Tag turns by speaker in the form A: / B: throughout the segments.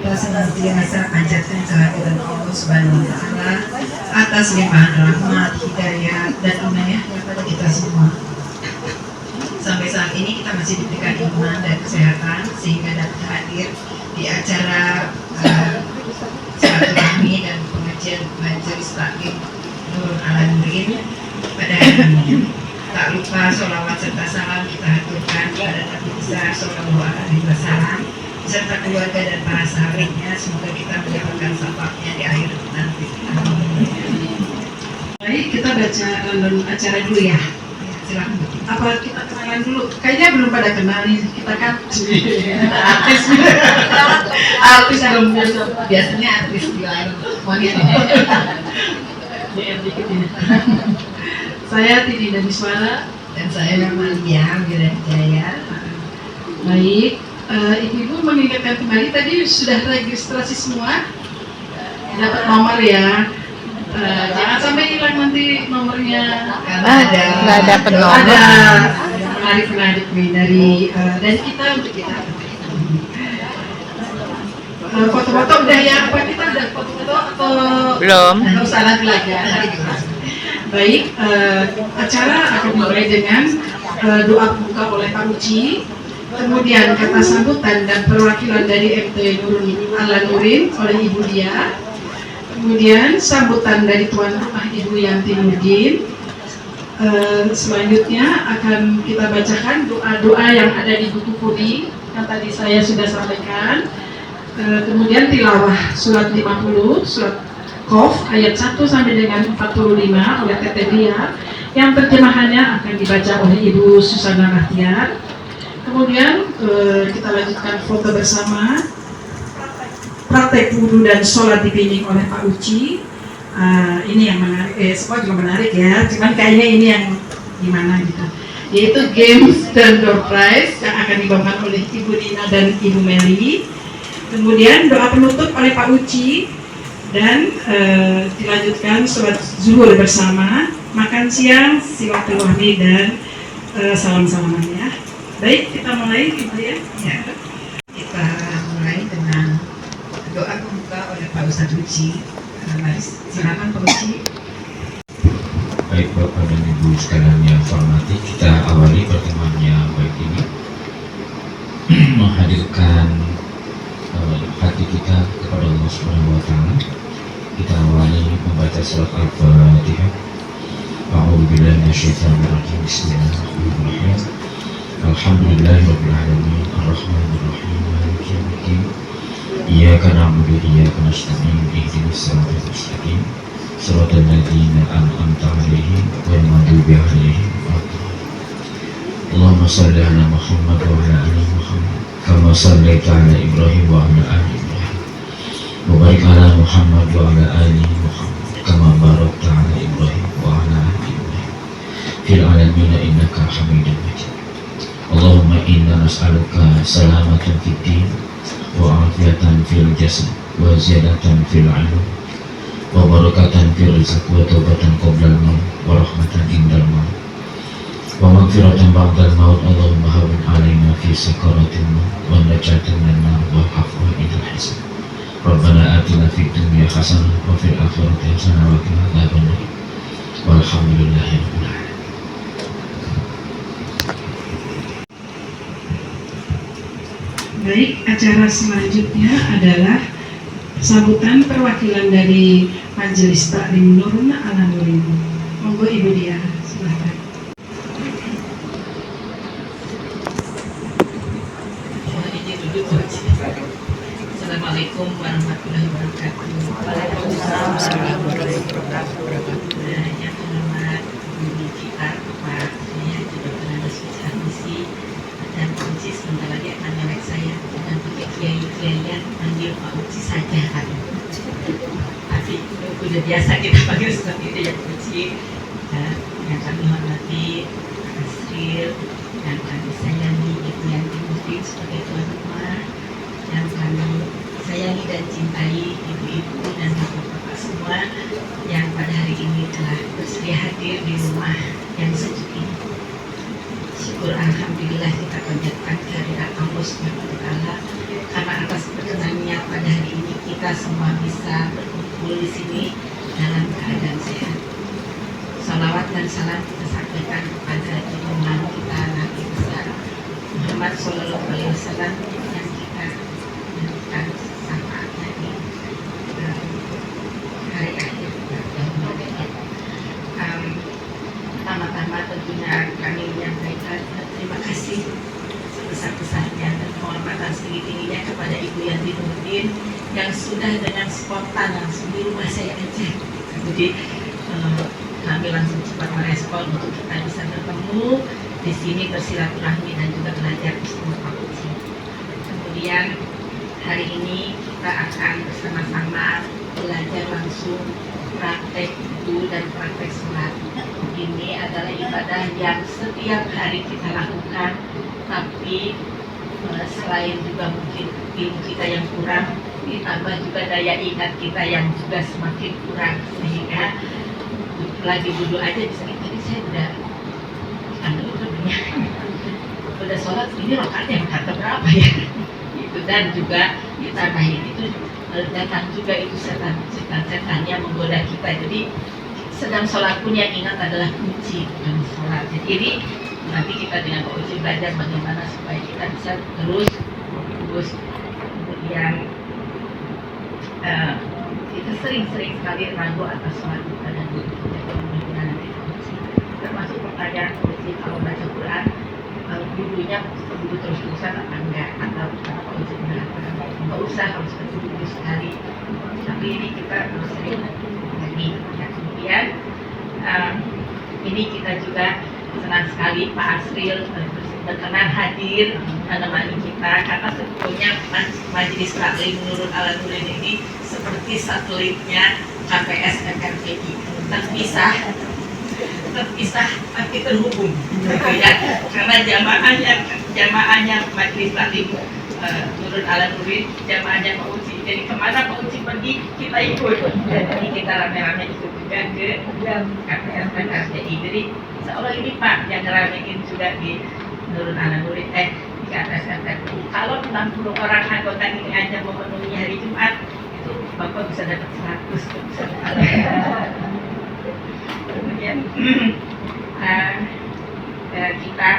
A: kita senantiasa panjatkan kehadiran Allah Subhanahu wa Ta'ala atas limpahan rahmat, hidayah, dan inayahnya kepada kita semua. Sampai saat ini kita masih diberikan iman dan kesehatan sehingga dapat hadir di acara silaturahmi dan pengajian Majelis Taklim Nurun ala Nurin pada hari ini. Tak lupa sholawat serta salam kita haturkan kepada Nabi besar Sallallahu Alaihi Wasallam serta keluarga dan para sahabatnya. Semoga kita mendapatkan syafaatnya di akhir nanti.
B: Baik, kita baca acara dulu ya.
A: Silakan.
B: Apa kita kenalan dulu? Kayaknya belum pada kenal nih. Kita kan artis, artis belum biasa.
A: Biasanya artis bilang wanita.
B: Saya Titi dari Suara
A: Dan saya Amalia Wirajaya.
B: Baik, ibu-ibu mengingatkan kembali tadi sudah registrasi semua, dapat nomor ya. Jangan sampai hilang nanti nomornya.
A: Nggak
C: dapat nomor.
B: Ada menarik nih dari dan kita foto-foto udah ya, apa kita udah foto-foto atau
C: Belum.
B: Nggak usah lagi ya. Baik, acara akan dimulai dengan doa pembuka oleh Pak Uci, kemudian kata sambutan dan perwakilan dari MT Nurun ala Nurin oleh Ibu Dia, kemudian sambutan dari tuan rumah Ibu Yanti Nurdin. Selanjutnya akan kita bacakan doa-doa yang ada di buku kuning yang tadi saya sudah sampaikan. Kemudian tilawah surat 50, surat Qaf ayat 1 sampai dengan 45 oleh Tete Dia, yang terjemahannya akan dibaca oleh Ibu Susana Rahtiar. Kemudian kita lanjutkan foto bersama, praktek wudhu dan sholat dibimbing oleh Pak Uci. Ini yang menarik, semua juga menarik ya, cuman kayaknya ini yang gimana gitu, yaitu games dan door prize yang akan dibawakan oleh Ibu Dina dan Ibu Meli. Kemudian doa penutup oleh Pak Uci, dan dilanjutkan sholat zuhur bersama, makan siang, silaturahmi dan salam-salaman ya. Baik, kita mulai Ibu ya.
A: Ya, kita mulai dengan doa pembuka oleh Pak Ustadz Uci. Mari silakan Pak Uci.
D: Baik Bapak dan Ibu sekalian yang hormati, kita awali pertemuannya baik ini menghadirkan hati kita kepada Allah Subhanahu wa Ta'ala. Kita awali membaca surat Al-Fatihah. A'udzubillahi minasyaitonir rajim. Bismillahirrahmanirrahim. Alhamdulillahirabbil alamin, arrahmanir rahim, maliki yaumiddin. Iyyaka na'budu wa iyyaka nasta'in. Ihdinas siratal mustaqim. Shiratal ladzina an'amta 'alaihim ghairil maghdubi 'alaihim waladdallin. Allahumma shalli 'ala Muhammad wa 'ala ali Muhammad kama shallaita 'ala Ibrahim wa 'ala ali Ibrahim. Wa barik 'ala Muhammad wa 'ala ali Muhammad kama barakta 'ala Ibrahim wa 'ala ali Ibrahim fil 'alamin innaka Hamidum Majid. Allahumma inna nas'aluka salamatan fid din wa afiyatan fil jasad wa ziyadatan fil 'ilm wa barakatan fil rizq wa taubatan qabla al-maut wa rahmatan indal maut wa maghfiratan ba'dal maut. Allahumma hawwin 'alaina fi sakaratil maut wa najatan minan nar wa afwa indal hisab. Rabbana atina fid dunya hasanah wa fil akhirati hasanah wa qina adzabannar. Walhamdulillahi rabbil alamin.
B: Baik, acara selanjutnya adalah sambutan perwakilan dari Majelis Taklim Nurun ala Nurin. Monggo Ibu Dia, silakan.
A: Assalamualaikum warahmatullahi wabarakatuh.
C: Waalaikumsalam warahmatullahi wabarakatuh.
A: Yang terhormat Ibu kita, Pak, saya juga tenaga spesial misi dan Pak Uci sebentar lagi akan melek saya dengan pakai kiai-kiaian panggil Pak Uci saja kan. Tapi udah biasa kita panggil seperti itu ya Pak Uci. Yang kami hormati Pak Asril, yang kami sayangi Ibu Yanti Nurdin sebagai tuan rumah, yang kami sayangi dan cintai ibu-ibu dan bapak-bapak semua yang pada hari ini telah bersedia hadir di rumah yang sejuk ini. Syukur alhamdulillah kita panjatkan kehadirat Allah Subhanahu wa Ta'ala karena atas perkenan niatan pada hari ini kita semua bisa berkumpul di sini dalam keadaan sehat. Salawat dan salam kita sampaikan kepada junjungan kita Nabi besar Muhammad Sallallahu Alaihi Wasallam yang kita menentukan syafaatnya di hari akhir yang mendatang. Pertama-tama tentunya kami menyampaikan terima kasih sebesar-besarnya dan penghormatan setinggi-tingginya kepada Ibu Yanti Nurdin yang sudah dengan spontan langsung di rumah saya aja. Jadi kami langsung cepat merespon untuk kita bisa bertemu di sini bersilaturahmi dan juga belajar bersama Pak Uci. Kemudian hari ini kita akan bersama-sama belajar langsung praktek wudu dan praktek sholat. Ini adalah ibadah yang setiap hari kita lakukan, tapi selain juga mungkin ilmu kita yang kurang, ditambah juga daya ingat kita yang juga semakin kurang, sehingga lagi duduk aja bisa tadi saya udah udah sholat ini rakaatnya kata berapa ya itu, dan juga ditambahin itu datang juga itu setan yang menggoda kita. Jadi sedang sholat pun yang ingat adalah kunci dalam sholat. Jadi ini nanti kita dengan Pak Uci belajar bagaimana supaya kita bisa terus. Kemudian kita sering-sering sekali ragu atas sholat kita dan mudah-mudahan nanti Pak Uci termasuk pertanyaan Pak Uci kalau baca Quran wudunya wudhu terus-terusan apa enggak, atau Pak Uci mengatakan nggak usah harus wudhu sekali, tapi ini kita harus sering lagi ya. Kemudian ini kita juga senang sekali Pak Asril berkenan hadir menemani kita, karena sebetulnya Majelis Taklim Nurul Ala Nurin ini seperti satelitnya KPS FRPI, terpisah tapi terhubung gitu ya, karena jamaahnya Majelis Taklim Nurul Ala Nurin, jamaahnya Pak Uci. Jadi kemana Pak Uci pergi kita ikut, jadi kita rame-rame ikut juga ke KPS FRPI. Jadi seolah ini Pak yang ngeramein juga di Nurul Ala Nurin di KPS FRPI. Kalau 60 orang anggota ini aja memenuhi hari Jumat, itu Bapak bisa dapat 100. Kemudian kita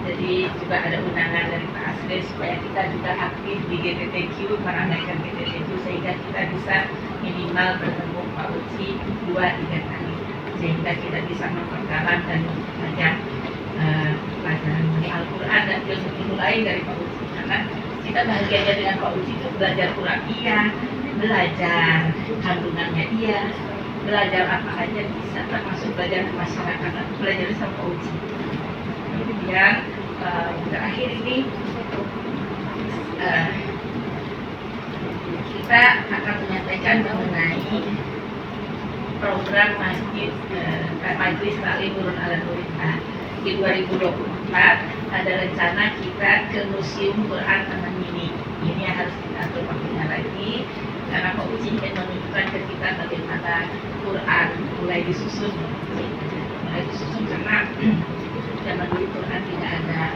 A: jadi juga ada undangan dari Pak Asri supaya kita juga aktif di GTTQ, meramaikan GTTQ, sehingga kita bisa minimal bertemu Pak Uci 2-3 kali, sehingga kita bisa memperdalam dan belajar pelajaran mengenai Al-Quran dan ilmu lain dari Pak Uci. Karena kita bahagianya dengan Pak Uci itu belajar Quran iya, belajar kandungannya iya, belajar apa aja bisa, termasuk belajar masyarakat, belajar sama Pak Uci. Kemudian terakhir ini kita akan menyampaikan mengenai program Majelis Taklim Nurul Ala Nurin di 2024. Ada rencana kita ke Museum Quran Taman Mini. Ini yang harus kita atur waktunya lagi, karena Pak Uci ingin menunjukkan ke kita bagaimana Quran mulai disusun karena zaman dulu Quran tidak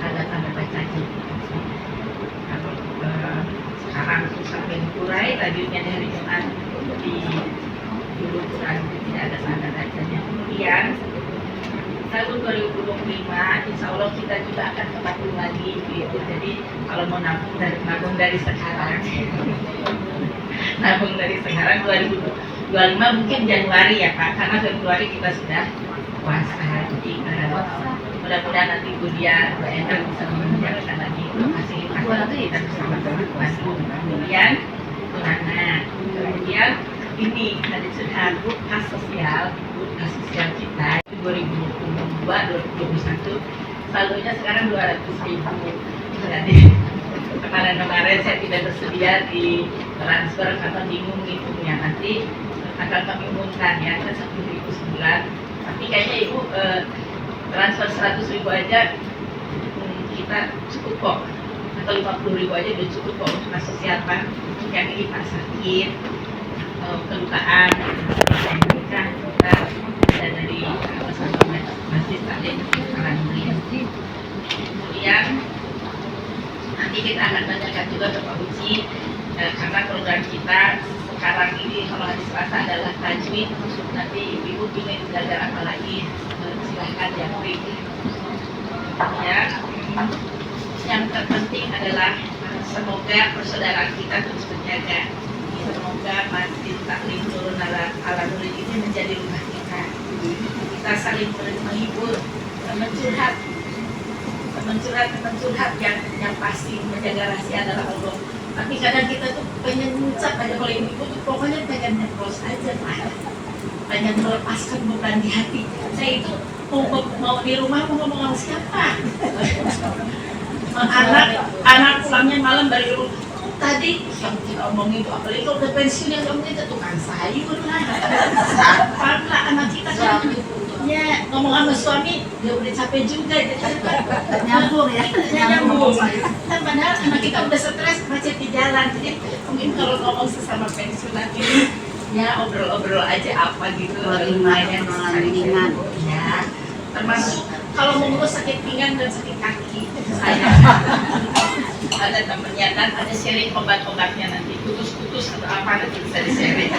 A: ada tanda bacanya. Kalau sekarang sampai dikurai tadinya dari Jumat di dulu Quran tidak ada tanda bacanya. Kemudian tahun 2025 insya Allah kita juga akan ke Bandung lagi gitu. Jadi kalau mau nabung dari sekarang 2025 mungkin Januari ya Pak, karena Februari kita sudah puasa. Jadi mudah-mudahan nanti Bu Dia, Bu Endang bisa menjalankan lagi fasilitas kita bersama-sama ke Bandung. Kemudian kemudian ini tadi sudah kas sosial kita 2022-2021 saldonya sekarang 200.000. Jadi kemarin saya tidak bersedia di transfer karena bingung ngitungnya, nanti akan kami umumkan ya, ke 10.000 sebulan. Tapi kayaknya Ibu transfer 100.000 aja kita cukup kok, atau 50.000 aja udah cukup kok untuk kas sosial Pak. Yang ini Pak sakit, kelukaan, kita ada dari Masjid Taklim Ala Nurin. Kemudian nanti kita akan tanyakan juga ke Pak Uci karena program kita sekarang ini kalau hari Selasa adalah tajwid, nanti ibu ingin belajar apa lagi, silahkan jawab. Ya, yang terpenting adalah semoga persaudaraan kita terus terjaga. Semoga Masjid Taklim Nurul Ala Nurin ini menjadi rumah kita. Kita saling menghibur, teman curhat yang pasti menjaga rahasia adalah Allah. Tapi kadang kita tuh pengen ngucap aja, kalau ibu tuh pokoknya pengen nyeplos aja, pengen melepaskan beban di hati. Saya itu mau di rumah mau ngomong sama siapa? anak pulangnya malam dari rumah. Tadi yang kita omongin itu, apalagi kalau udah pensiun yang ngomongin itu tukang sayur lah, satpam lah, anak kita kan. Ya, ngomong sama suami, dia udah capek juga, nyambung ya, nyambung. Kan padahal anak kita udah stres, macet di jalan. Jadi mungkin kalau ngomong sesama pensiunan ini, ya obrol-obrol aja apa gitu, lumayan ringan. Ya, termasuk kalau mau ngurus sakit pinggang dan sakit kaki, saya ada temennya dan ada sharing obat-obatnya, nanti putus-putus atau apa nanti bisa di-sharing.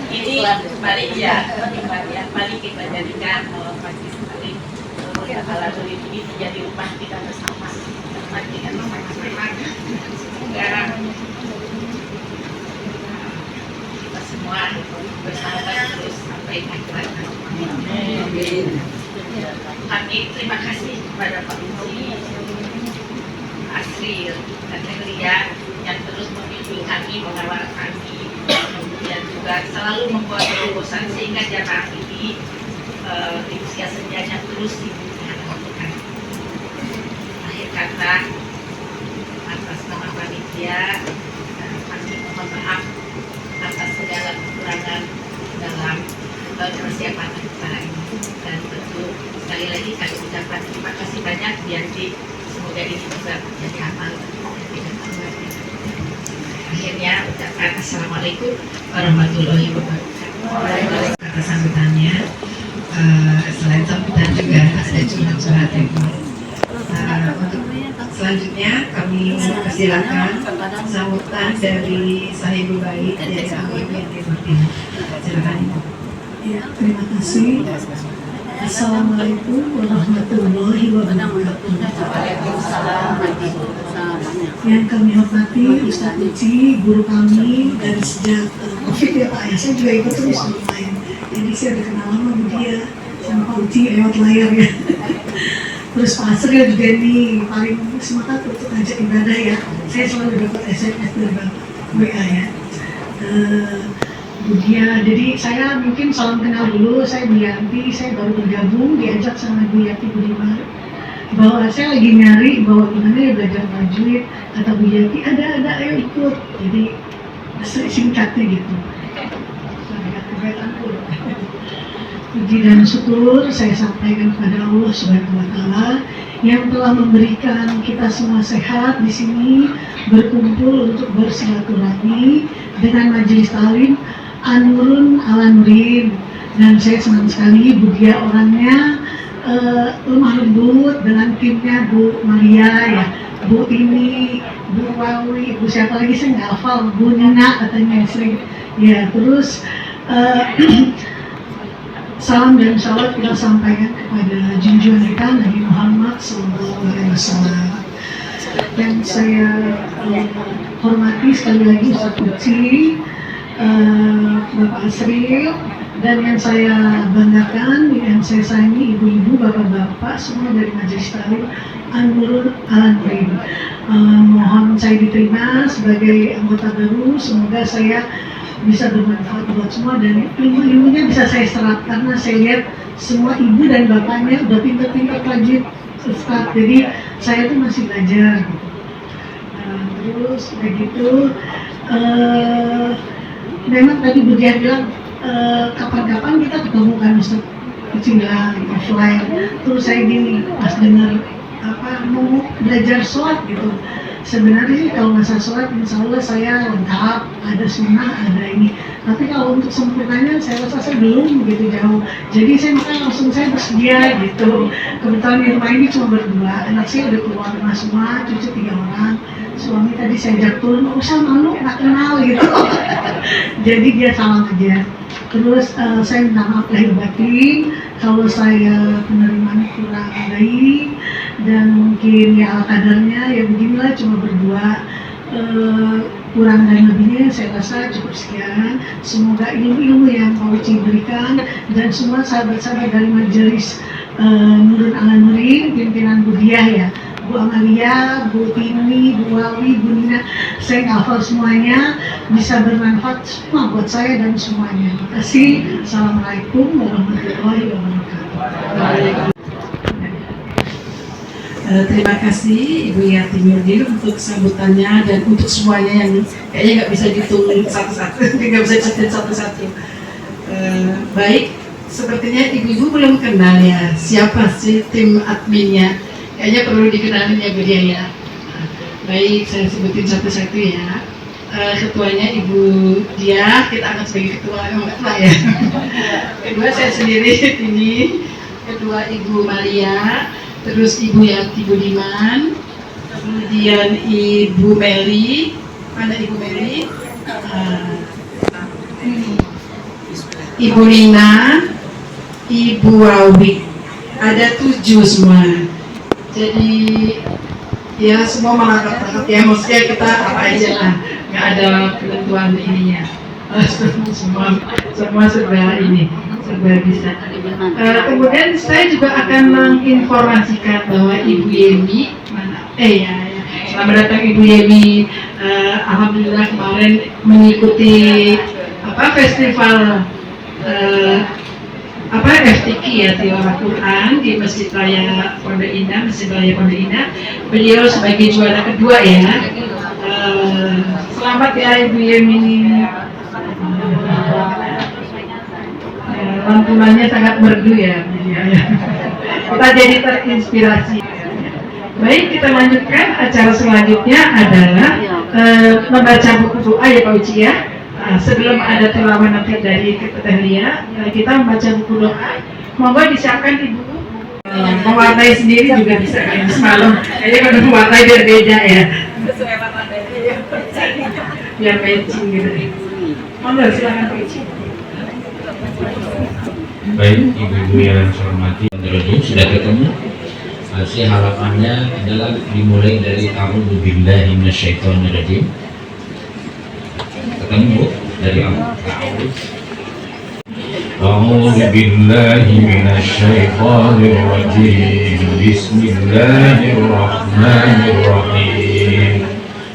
A: Ini mari kita jadikan Masjid Taklim Ala Nurin ini menjadi rumah kita bersama. Mari kita semoga kita semua bersahabat terus sampai akhirat. Amin. Kami terima kasih kepada Pak Uci, Asri dan Negria yang terus membimbing kami, mengawal kami, kemudian juga selalu membuat terobosan sehingga jamaah ini di usia senjanya terus dilakukan. Akhir kata, atas nama panitia, kami mohon maaf atas segala kekurangan dalam persiapan acara ini, dan tentu sekali lagi kami ucapkan terima kasih banyak Bianti. Semoga ini juga menjadi amal. Akhirnya ucapkan Assalamualaikum warahmatullahi wabarakatuh. Kata sambutannya, selain sambutan juga ada curhat-curhat itu. Untuk selanjutnya kami persilakan sambutan dari Sahibul Bait dari Ibu Yanti Martina. Silakan Ibu.
E: Ya, terima kasih. Assalamualaikum warahmatullahi wabarakatuh. Yang kami hormati Ustadz Uci, guru kami dari sejak COVID ya Pak ya. Saya juga ikut terus main. Jadi saya udah kenal sama dia, sama Pak Uci lewat layar ya. Terus Pak Asril juga nih paling semangat untuk ngajak ibadah ya. Saya selalu dapat SMS dari Bapak WA ya. Dia, jadi saya mungkin salam kenal dulu, saya Bu Yanti, saya baru bergabung, diajak sama Bu Yanti Budiman bahwa saya lagi nyari bahwa gimana ya belajar tajwid, kata Bu Yanti ada ayo ikut, jadi singkatnya gitu. Puji dan syukur saya sampaikan kepada Allah Subhanahu wa Ta'ala yang telah memberikan kita semua sehat di sini, berkumpul untuk bersilaturahmi dengan majelis taklim An-Nurul Ala Nurin, dan saya senang sekali Bu Dia orangnya lemah lembut dengan timnya Bu Maria ya, Bu Tini, Bu Wawi, Bu siapa lagi saya nggak hafal, Bu Nina katanya sering ya. Terus salam dan shalawat kita sampaikan kepada junjungan kita Nabi Muhammad SAW. Yang saya hormati sekali lagi Ustaz Uci, Bapak Asril, dan yang saya banggakan, yang saya sayangi ibu-ibu, bapak-bapak semua dari Majelis Taklim An-Nurul Ala Nurin. Mohon saya diterima sebagai anggota baru, semoga saya bisa bermanfaat buat semua dan ilmu-ilmunya bisa saya serap, karena saya lihat semua ibu dan bapaknya udah pintar-pintar tajwid Ustaz, jadi saya tuh masih belajar gitu. Terus begitu memang tadi Bu Dian bilang kapan-kapan kita ketemu kan Ustaz Uci bilang offline. Terus saya gini pas dengar mau belajar sholat gitu, sebenarnya sih kalau masa sholat insya Allah saya lengkap, ada sunnah, ada ini. Tapi kalau untuk sempurnanya saya rasa saya belum begitu jauh. Jadi saya makanya langsung saya bersedia gitu. Kebetulan di rumah ini cuma berdua, anak saya udah keluar rumah semua, cucu 3 orang. Suami tadi saya ajak turun, nggak usah malu, nggak kenal gitu. Jadi dia salam aja. Terus saya minta maaf lahir batin kalau saya penerimaan kurang baik dan mungkin ya kadarnya ya beginilah cuma berdua. Kurang dan lebihnya saya rasa cukup sekian. Semoga ilmu-ilmu yang Pak Uci berikan dan semua sahabat-sahabat dari majelis Nurul Ala-Nurin, pimpinan Bu Diah ya, Bu Amalia, Bu Tini, Bu Wawi, Bu Nina, saya hafal semuanya, bisa bermanfaat semua buat saya dan semuanya. Terima kasih. Assalamualaikum warahmatullahi wabarakatuh.
B: Terima kasih Ibu Yati Nurdin untuk sambutannya dan untuk semuanya yang kayaknya nggak bisa dihitung satu-satu, nggak bisa dicatat satu-satu. Baik, sepertinya ibu-ibu belum kenal ya siapa sih tim adminnya. Kayaknya perlu dikenalin ya Bu Dia ya. Baik, saya sebutin satu-satu ya. Ketuanya Ibu Dia, kita angkat sebagai ketua, emang ketua ya. Kedua saya sendiri ini, kedua Ibu Maria. Terus Ibu Yati Budiman, kemudian Ibu Mary, mana Ibu Mary? Ibu Nina, Ibu Wawi, ada 7 semua. Jadi ya semua mengangkat ya, maksudnya kita apa aja lah, nggak ada penentuan ininya. Semua serba ini, serba bisa. Kemudian saya juga akan menginformasikan bahwa Ibu Yemi, selamat datang Ibu Yemi. Alhamdulillah kemarin mengikuti festival FTQ ya, Tilawah Quran di Masjid Raya Pondok Indah, Masjid Raya Pondok Indah. Beliau sebagai juara kedua ya. Selamat ya Ibu Yemi. Lantunannya sangat merdu ya. Kita jadi terinspirasi. Baik, kita lanjutkan. Acara selanjutnya adalah membaca buku doa ya Pak Uci ya. Sebelum ada tilawah nanti dari Ketua, kita membaca buku doa. Monggo disiapkan Ibu. Mewarnai sendiri juga bisa kan semalam. Kayaknya kalau mewarnai biar beda ya. Sesuai warnanya ya. Biar matching gitu. Monggo silakan Pak Uci.
D: Baik, ibu-ibu yang saya hormati, sudah ketemu. Masih harapannya adalah dimulai dari A'udzu billahi minasyaitonir rajim. Ketemu dari A'udzu billahi minasyaitonir rajim. Bismillahirrahmanirrahim.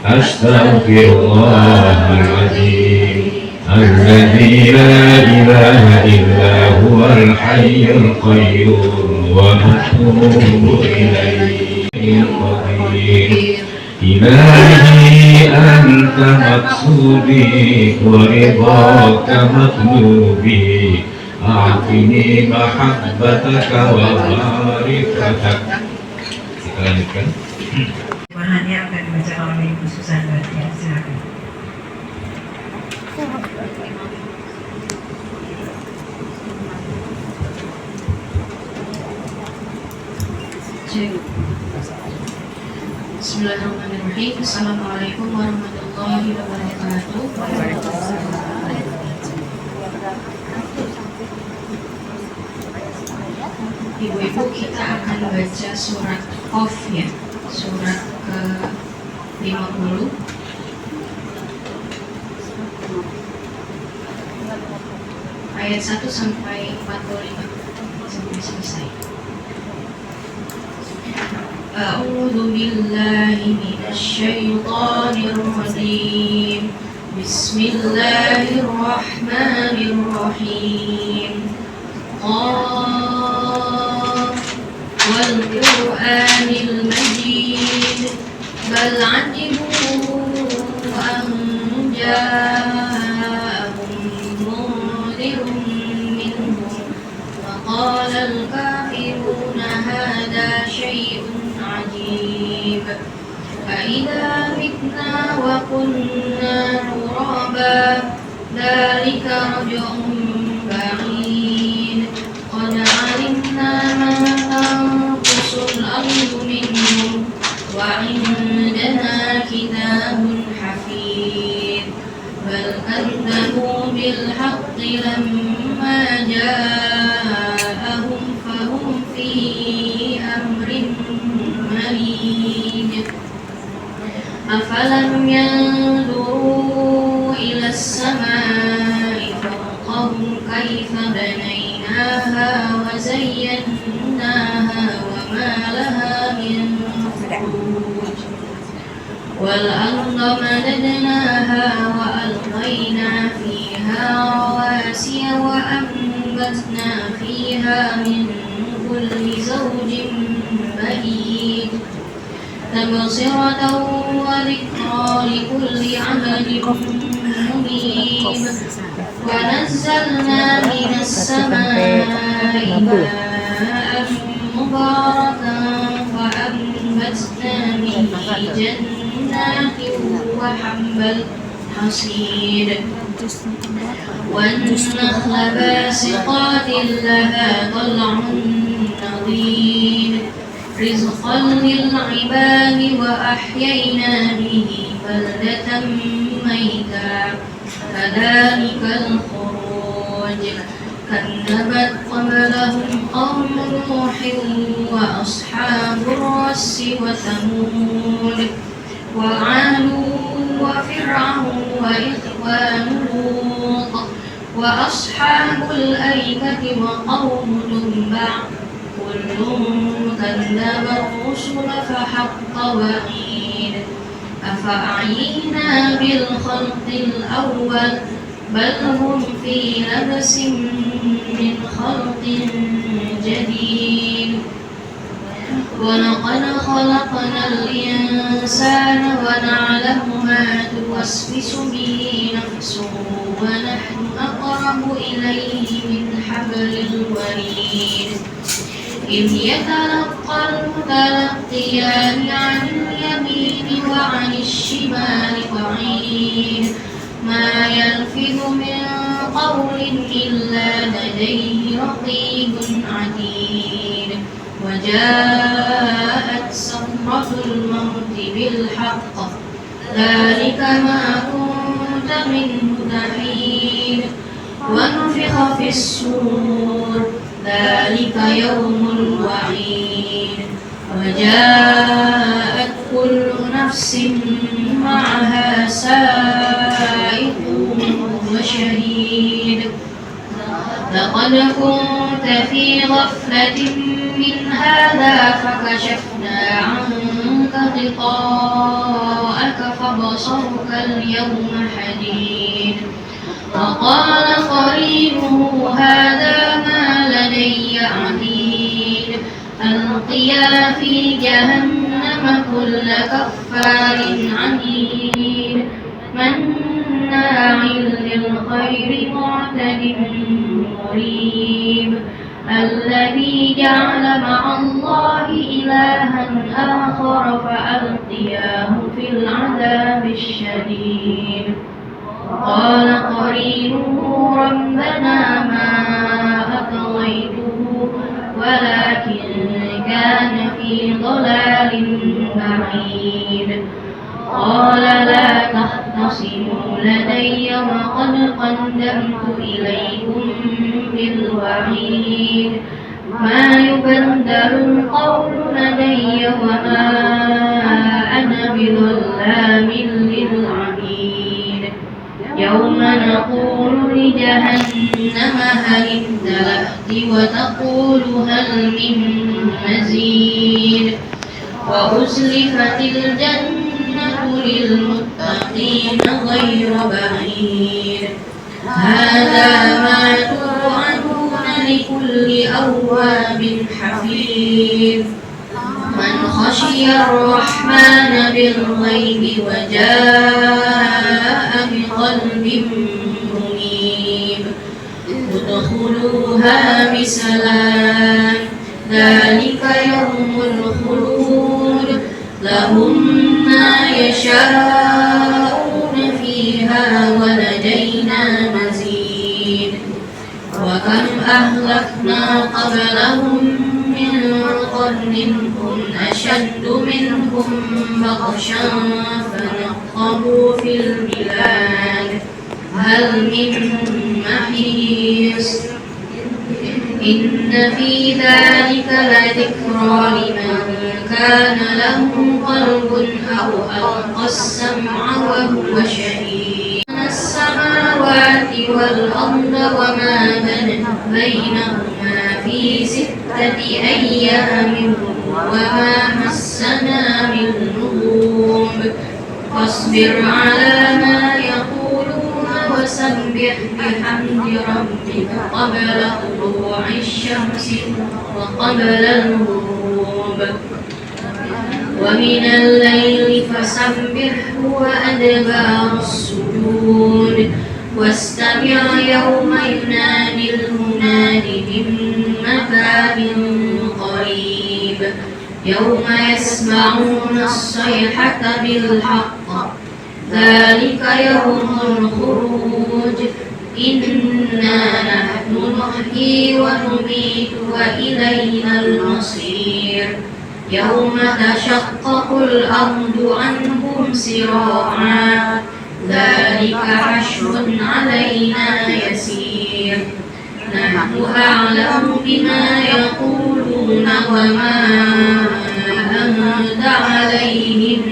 D: Astaghfirullahaladzim. الذي لا إله إلا هو الحي القيوم ونتوب إليه القدير إلهي أنت مقصودي ورضاك مطلوبي أعطني محبتك ومعرفتك. Kita lanjutkan.
A: Bahannya akan dibaca oleh Ibu Susana. Silakan.
F: Bismillahirrahmanirrahim. Assalamualaikum warahmatullahi wabarakatuh. Ibu-ibu, kita akan baca surat Qaf ya, surat ke-50 ayat 1 sampai 45 sampai selesai. A'udzu billahi minasyaitonir rajim. Bismillahirrahmanirrahim. Qaf wal Qur'anil Majid. Bal 'ajibu an ja'ahum munzirun minhum wa qala al-kafiruna hadha syai'un عجيب فإذا كذبوا بالحق لما جاءهم فهم في أمر مريج أفلم ينظروا إلى السماء فوقهم كيف بنيناها وزيناها وما لها من فروج والأرض مددناها وألقينا فيها رواسي وأنبتنا فيها من كل زوج بهيج تبصرة وذكرى لكل عبد منيب ونزلنا من السماء ماء مباركا فأنبتنا به جنات وحب الحصيد والنخل باسقات لها طلع نضيد رزقا للعباد وأحيينا به بلدة ميتا كذلك الخروج كذبت قبلهم قوم نوح وأصحاب الرس وثمود وعاد وفرعون وإخوان لوط وأصحاب الأيكة وقوم تبع كل كذب الرسل فحق وعيد أفأعينا بالخلق الأول بل هم في لبس من خلق جديد ولقد خلقنا الإنسان ونعلم ما توسوس به نفسه ونحن أقرب إليه من حبل الوريد إذ يتلقى المتلقيان عن اليمين وعن الشمال قعيد ما يلفظ من قول إلا لديه رقيب عتيد وجاءت سكرة الموت بالحق ذلك ما كنت منه تحيد ونفخ في الصور ذلك يوم الوعيد وجاءت كل نفس معها سائق وشهيد لقد كنت في غفلة من هذا فكشفنا عنك غطاءك فبصرك اليوم حديد وقال قرينه هذا ما لدي عتيد ألقيا في جهنم كل كفار عنيد مناع للخير معتد مريب الذي جعل مع الله إلها آخر فألقياه في العذاب الشديد قال قرينه ربنا ما أطغيته ولكن كان في ضلال بعيد قال لا تختصموا لدي وقد قدمت إليكم بالوعيد ما يبدل القول لدي وما أنا بظلام للعبيد يوم نقول لجهنم هل امتلأت وتقول هل من مزيد وأزلفت الجنة للمتقين غير بعيد هذا ما توعدون لكل أواب حفيظ من خشي الرحمن بالغيب وجاء بقلب منيب ادخلوها بسلام ذلك يوم الخلود لهم ما يشاءون فيها ولدينا مزيد وكم أهلكنا قبلهم من قرن هم أشد منهم بطشا فنقبوا في البلاد هل هل من محيص إن في ذلك لذكرى لمن كان له قلب أو ألقى السمع وهو شهيد السماوات والأرض وما بينهما في 6 أيام وما مسنا من لغوب فاصبر على ما يقولون وسبح بحمد ربك قبل طلوع الشمس وقبل الغروب ومن الليل فسبحه وأدبار السجود واستمع يوم ينادي المناد من مكان قريب يوم يسمعون الصيحة بالحق ذلك يوم الخروج إنا نحن نحيي ونميت وإلينا المصير يوم تشقق الأرض عنهم سراعا ذلك حشر علينا يسير نحن أعلم بما يقولون وما أنت عليهم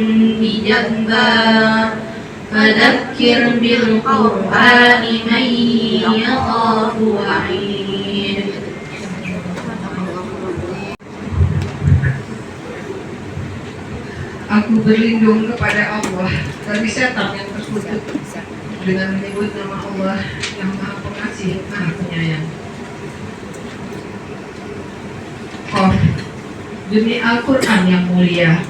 F: بجبار فذكر بالقرآن من يخاف وعيد.
G: Aku berlindung kepada Allah dari setan yang terkutuk dengan menyebut nama Allah yang Maha Pengasih, Maha Penyayang. Qaf. Demi Al-Quran yang mulia,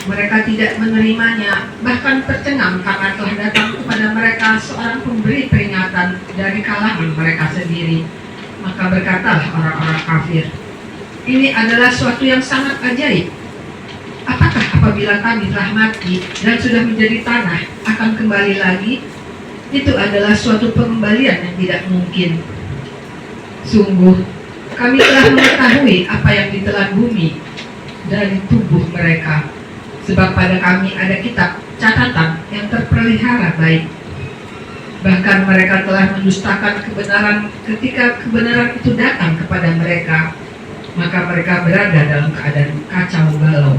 G: mereka tidak menerimanya, bahkan tercengang karena telah datang kepada mereka seorang pemberi peringatan dari kalangan mereka sendiri. Maka berkatalah orang-orang kafir, ini adalah suatu yang sangat ajaib. Apakah apabila kami telah mati dan sudah menjadi tanah akan kembali lagi? Itu adalah suatu pengembalian yang tidak mungkin. Sungguh, kami telah mengetahui apa yang ditelan bumi dari tubuh mereka, sebab pada kami ada kitab catatan yang terpelihara baik. Bahkan mereka telah mendustakan kebenaran ketika kebenaran itu datang kepada mereka, maka mereka berada dalam keadaan kacau balau.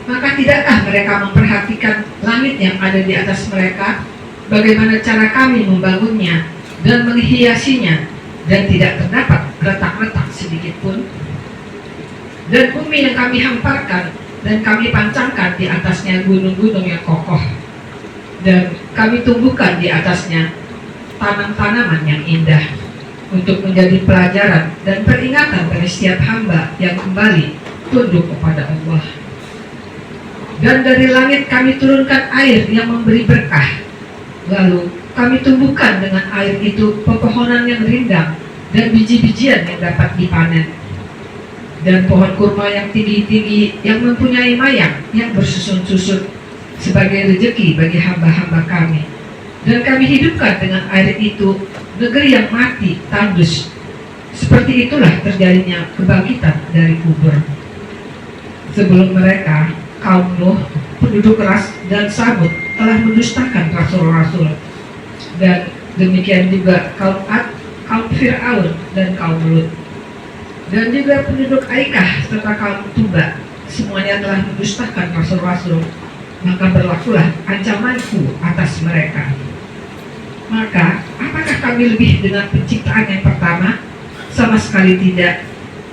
G: Maka tidakkah mereka memperhatikan langit yang ada di atas mereka, bagaimana cara kami membangunnya dan menghiasinya, dan tidak terdapat retak-retak sedikit pun? Dan bumi yang kami hamparkan dan kami pancangkan di atasnya gunung-gunung yang kokoh, dan kami tumbuhkan di atasnya tanam-tanaman yang indah, untuk menjadi pelajaran dan peringatan bagi setiap hamba yang kembali tunduk kepada Allah. Dan dari langit kami turunkan air yang memberi berkah, lalu kami tumbuhkan dengan air itu pepohonan yang rindang dan biji-bijian yang dapat dipanen, dan pohon kurma yang tinggi-tinggi yang mempunyai mayang yang bersusun-susun sebagai rezeki bagi hamba-hamba kami. Dan kami hidupkan dengan air itu negeri yang mati tandus. Seperti itulah terjadinya kebangkitan dari kubur. Sebelum mereka, kaum Nuh, penduduk Ras dan Samud telah mendustakan rasul-rasul, dan demikian juga kaum Ad, kaum Fir'aun dan kaum Lut, dan juga penduduk Aikah serta kaum Tuba, semuanya telah mendustakan rasul-rasul. Maka berlakulah ancamanku atas mereka. Maka apakah kami lebih dengan penciptaan yang pertama? Sama sekali tidak.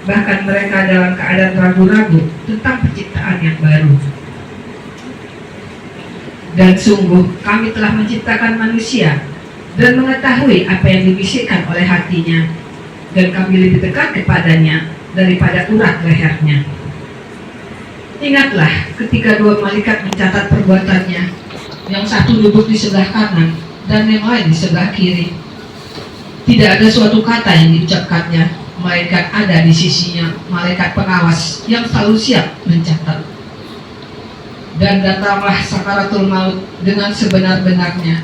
G: Bahkan mereka dalam keadaan ragu-ragu tentang penciptaan yang baru. Dan sungguh kami telah menciptakan manusia dan mengetahui apa yang dibisikkan oleh hatinya, dan kami lebih dekat kepadanya daripada urat lehernya. Ingatlah ketika dua malaikat mencatat perbuatannya, yang satu duduk di sebelah kanan dan yang lain di sebelah kiri. Tidak ada suatu kata yang diucapkannya, melainkan ada di sisinya malaikat pengawas yang selalu siap mencatat. Dan datanglah sakaratul maut dengan sebenar-benarnya.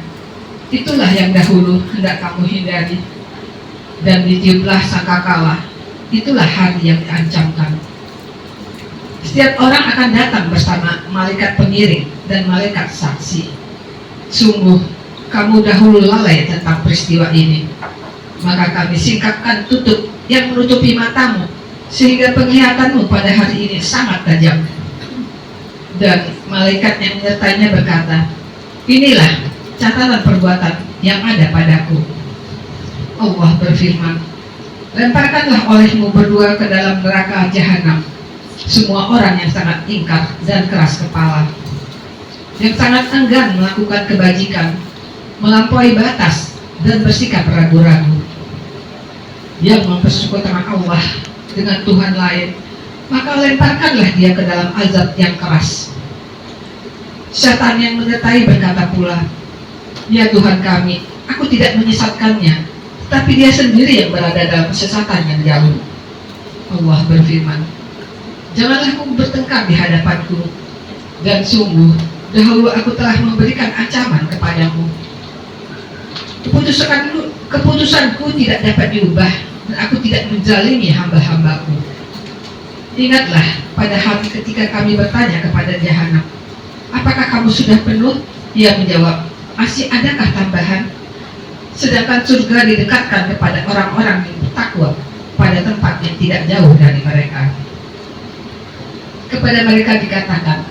G: Itulah yang dahulu hendak kamu hindari. Dan ditiuplah sangkakala. Itulah hari yang diancamkan. Setiap orang akan datang bersama malaikat pengiring dan malaikat saksi. Sungguh, kamu dahulu lalai tentang peristiwa ini, maka kami singkapkan tutup yang menutupi matamu, sehingga penglihatanmu pada hari ini sangat tajam. Dan malaikat yang menyertainya berkata, inilah catatan perbuatan yang ada padaku. Allah berfirman, lemparkanlah olehmu berdua ke dalam neraka jahanam semua orang yang sangat ingkar dan keras kepala, yang sangat enggan melakukan kebajikan, melampaui batas, dan bersikap ragu-ragu, yang mempersekutukan Allah dengan Tuhan lain, maka lemparkanlah dia ke dalam azab yang keras. Syaitan yang menyertai berkata pula, ya Tuhan kami, aku tidak menyesatkannya, tapi dia sendiri yang berada dalam kesesatan yang jauh. Allah berfirman, janganlah kamu bertengkar di hadapanku, dan sungguh dahulu aku telah memberikan ancaman kepadamu. Keputusanku tidak dapat diubah, dan aku tidak menzalimi hamba-hambaku. Ingatlah pada hari ketika kami bertanya kepada jahanam, apakah kamu sudah penuh? Ia menjawab, masih adakah tambahan? Sedangkan surga didekatkan kepada orang-orang yang bertakwa pada tempat yang tidak jauh dari mereka. Kepada mereka dikatakan,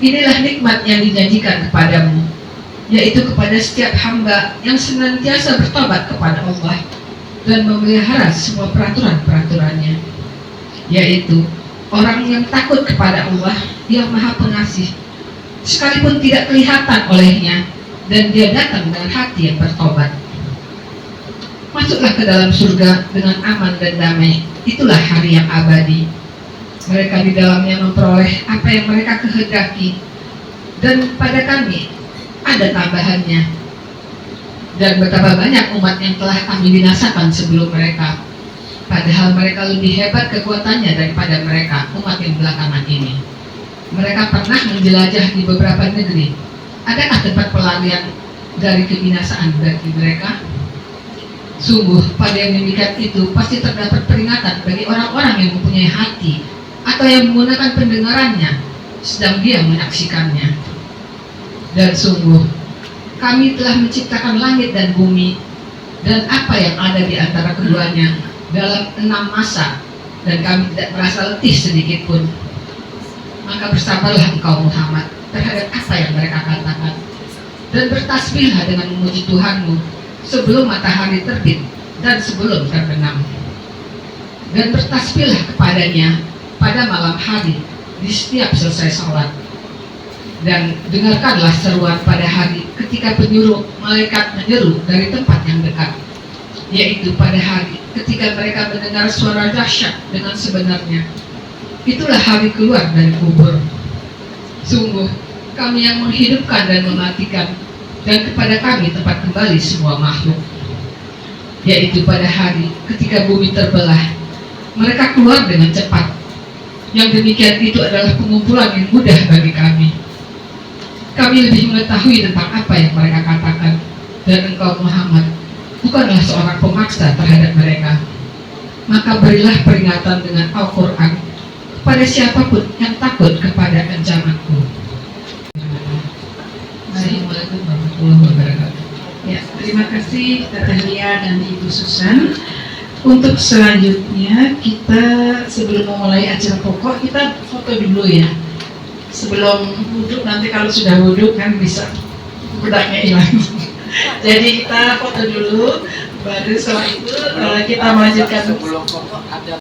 G: inilah nikmat yang dijanjikan kepadamu, yaitu kepada setiap hamba yang senantiasa bertobat kepada Allah dan memelihara semua peraturan-peraturannya, yaitu orang yang takut kepada Allah yang Maha Pengasih, sekalipun tidak kelihatan olehnya, dan dia datang dengan hati yang bertobat. Masuklah ke dalam surga dengan aman dan damai, itulah hari yang abadi. Mereka di dalamnya memperoleh apa yang mereka kehendaki, dan pada kami ada tambahannya. Dan betapa banyak umat yang telah kami binasakan sebelum mereka, padahal mereka lebih hebat kekuatannya daripada mereka, umat yang belakangan ini. Mereka pernah menjelajah di beberapa negeri. Adakah tempat pelarian dari kebinasaan bagi mereka? Sungguh pada yang demikian itu pasti terdapat peringatan bagi orang-orang yang mempunyai hati atau yang menggunakan pendengarannya sedang dia menyaksikannya. Dan sungguh kami telah menciptakan langit dan bumi dan apa yang ada di antara keduanya dalam 6 masa, dan kami tidak merasa letih sedikit pun. Maka bersabarlah engkau Muhammad terhadap apa yang mereka katakan, dan bertasbihlah dengan memuji Tuhanmu sebelum matahari terbit dan sebelum terbenam, dan bertasbihlah kepadanya pada malam hari di setiap selesai sholat. Dan dengarkanlah seruan pada hari ketika penyuruh malaikat menyeru dari tempat yang dekat, yaitu pada hari ketika mereka mendengar suara dahsyat dengan sebenarnya. Itulah hari keluar dari kubur. Sungguh kami yang menghidupkan dan mematikan, dan kepada kami tempat kembali semua makhluk. Yaitu pada hari ketika bumi terbelah, mereka keluar dengan cepat. Yang demikian itu adalah pengumpulan yang mudah bagi kami. Kami lebih mengetahui tentang apa yang mereka katakan, dan engkau Muhammad bukanlah seorang pemaksa terhadap mereka. Maka berilah peringatan dengan Al-Quran kepada siapapun yang takut kepada ancamanku. Assalamualaikum warahmatullahi wabarakatuh.
B: Ya, terima kasih Tata Lia dan Ibu Susan. Untuk selanjutnya kita sebelum memulai acara pokok kita foto dulu ya. Sebelum wudhu, nanti kalau sudah wudhu kan bisa bedaknya hilang. Jadi kita foto dulu, baru setelah itu kita melanjutkan.
H: Sebelum pokok ada